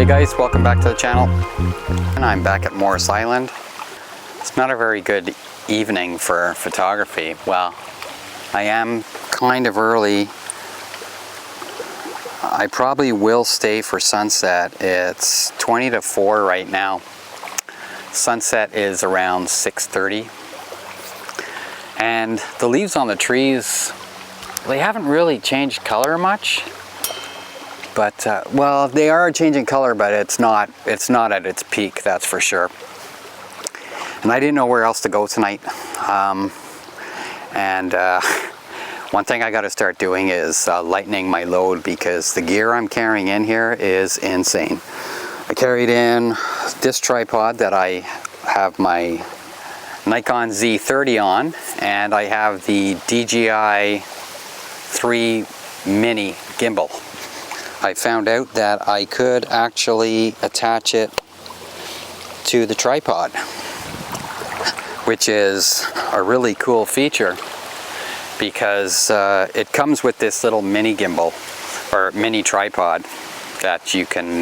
Hey guys, welcome back to the channel. And I'm back at Morris Island. It's not a very good evening for photography. Well, I am kind of early. I probably will stay for sunset. It's 20 to 4 right now. Sunset is around 6:30. And the leaves on the trees, they haven't really changed color much. But, well, they are changing color, but it's not at its peak, that's for sure. And I didn't know where else to go tonight. One thing I got to start doing is lightening my load, because the gear I'm carrying in here is insane. I carried in this tripod that I have my Nikon Z30 on, and I have the DJI RS3 Mini Gimble. I found out that I could actually attach it to the tripod, which is a really cool feature, because it comes with this little mini gimbal or mini tripod that you can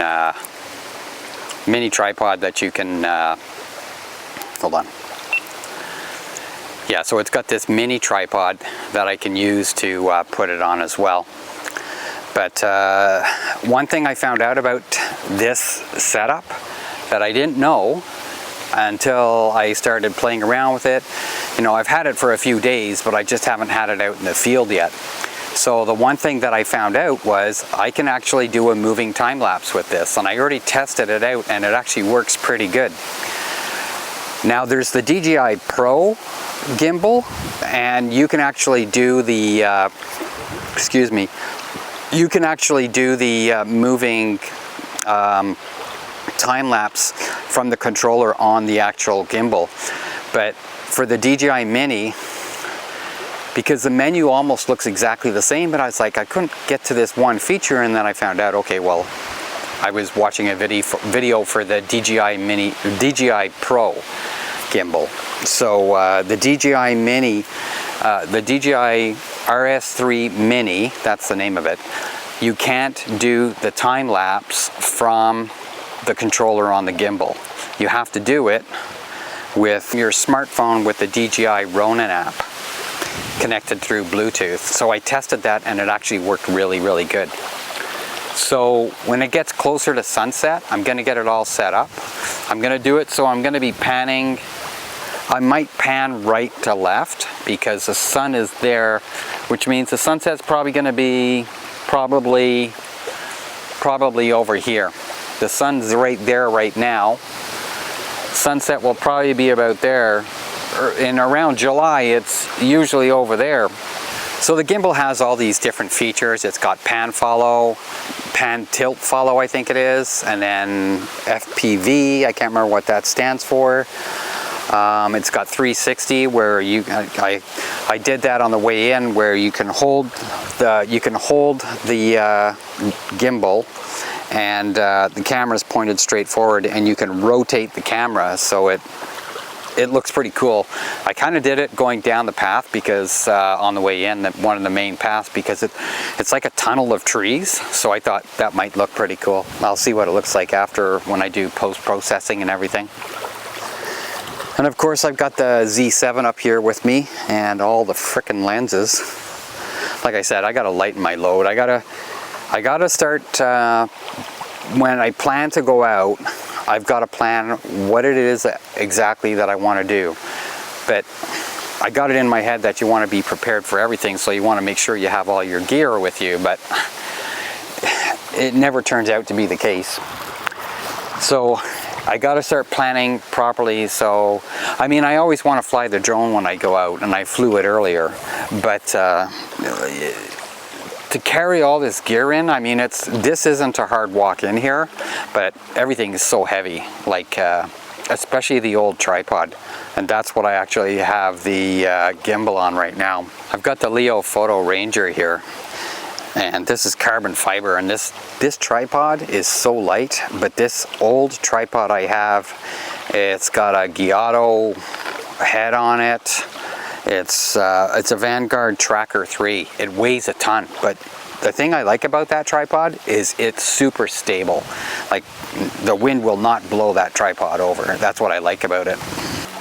hold on. Yeah, so it's got this mini tripod that I can use to put it on as well. But one thing I found out about this setup that I didn't know until I started playing around with it. You know, I've had it for a few days, but I just haven't had it out in the field yet. So the one thing that I found out was I can actually do a moving time lapse with this, and I already tested it out and it actually works pretty good. Now there's the DJI Pro gimbal, and you can actually do the you can actually do the moving time lapse from the controller on the actual gimbal. But for the DJI Mini, because the menu almost looks exactly the same, but I was like, I couldn't get to this one feature, and then I found out, okay, well, I was watching a video for the DJI Pro gimbal. So the DJI Mini, the DJI RS3 Mini, that's the name of it, you can't do the time lapse from the controller on the gimbal. You have to do it with your smartphone with the DJI Ronin app connected through Bluetooth. So I tested that and it actually worked really, really good. So when it gets closer to sunset, I'm going to get it all set up. I'm going to do it so I'm going to be panning. I might pan right to left because the sun is there, which means the sunset's probably going to be probably over here. The sun's right there right now. Sunset will probably be about there. In around July, it's usually over there. So the gimbal has all these different features. It's got pan follow, pan tilt follow, I think it is, and then FPV. I can't remember what that stands for. It's got 360 where I did that on the way in, where you can hold the gimbal and the camera's pointed straight forward, and you can rotate the camera, so it looks pretty cool. I kind of did it going down the path, because on the way in, one of the main paths, because it's like a tunnel of trees, so I thought that might look pretty cool. I'll see what it looks like after, when I do post-processing and everything. And of course I've got the Z7 up here with me and all the frickin' lenses. Like I said, I gotta lighten my load. I gotta start, when I plan to go out, I've got to plan what it is exactly that I want to do. But I got it in my head that you want to be prepared for everything, so you want to make sure you have all your gear with you, but it never turns out to be the case. So I got to start planning properly. So, I mean, I always want to fly the drone when I go out, and I flew it earlier, but to carry all this gear in, I mean, this isn't a hard walk in here, but everything is so heavy, like especially the old tripod, and that's what I actually have the gimbal on right now. I've got the Leo Photo Ranger here, and this is carbon fiber, and this tripod is so light, but this old tripod I have, it's got a Giotto head on it. It's a Vanguard Tracker 3. It weighs a ton, but the thing I like about that tripod is it's super stable. Like, the wind will not blow that tripod over. That's what I like about it.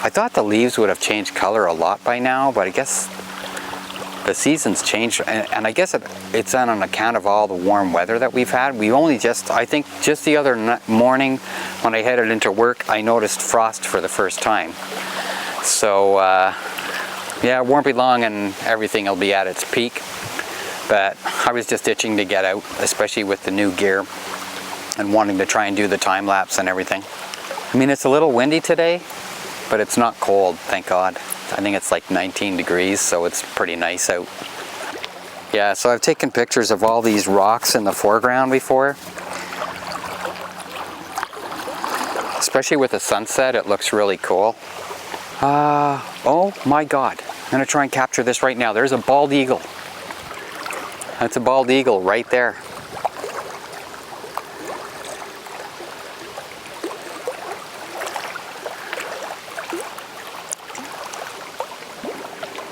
I thought the leaves would have changed color a lot by now, but I guess the season's changed, and I guess it's on account of all the warm weather that we've had. We only just, I think just the other morning when I headed into work, I noticed frost for the first time. So yeah, it won't be long and everything will be at its peak. But I was just itching to get out, especially with the new gear and wanting to try and do the time lapse and everything. I mean, it's a little windy today, but it's not cold, thank God. I think it's like 19 degrees, so it's pretty nice out. Yeah, so I've taken pictures of all these rocks in the foreground before. Especially with the sunset, it looks really cool. Oh my God, I'm gonna try and capture this right now. There's a bald eagle. That's a bald eagle right there.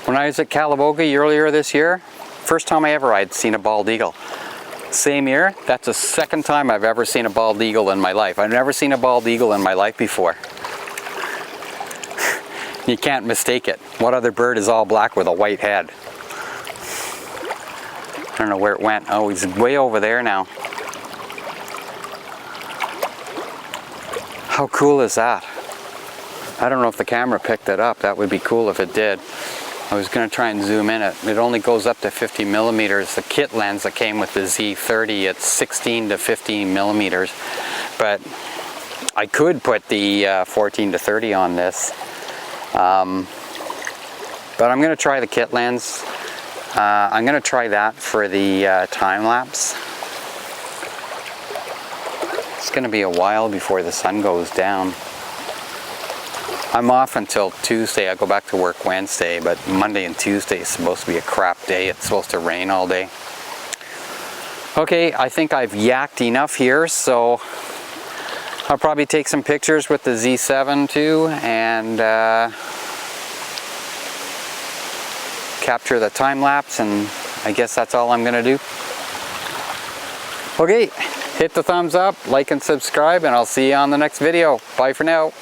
When I was at Calabogie earlier this year, first time I'd seen a bald eagle. Same year, that's the second time I've ever seen a bald eagle in my life. I've never seen a bald eagle in my life before. You can't mistake it. What other bird is all black with a white head? I don't know where it went. Oh, he's way over there now. How cool is that? I don't know if the camera picked it up. That would be cool if it did. I was going to try and zoom in it. It only goes up to 50 millimeters. The kit lens that came with the Z30, it's 16 to 15 millimeters. But I could put the 14 to 30 on this. But I'm going to try the kit lens. I'm going to try that for the time lapse. It's going to be a while before the sun goes down. I'm off until Tuesday. I go back to work Wednesday, but Monday and Tuesday is supposed to be a crap day. It's supposed to rain all day. Okay, I think I've yacked enough here, so I'll probably take some pictures with the Z7 too, and capture the time lapse, and I guess that's all I'm gonna do. Okay, hit the thumbs up, like and subscribe, and I'll see you on the next video. Bye for now.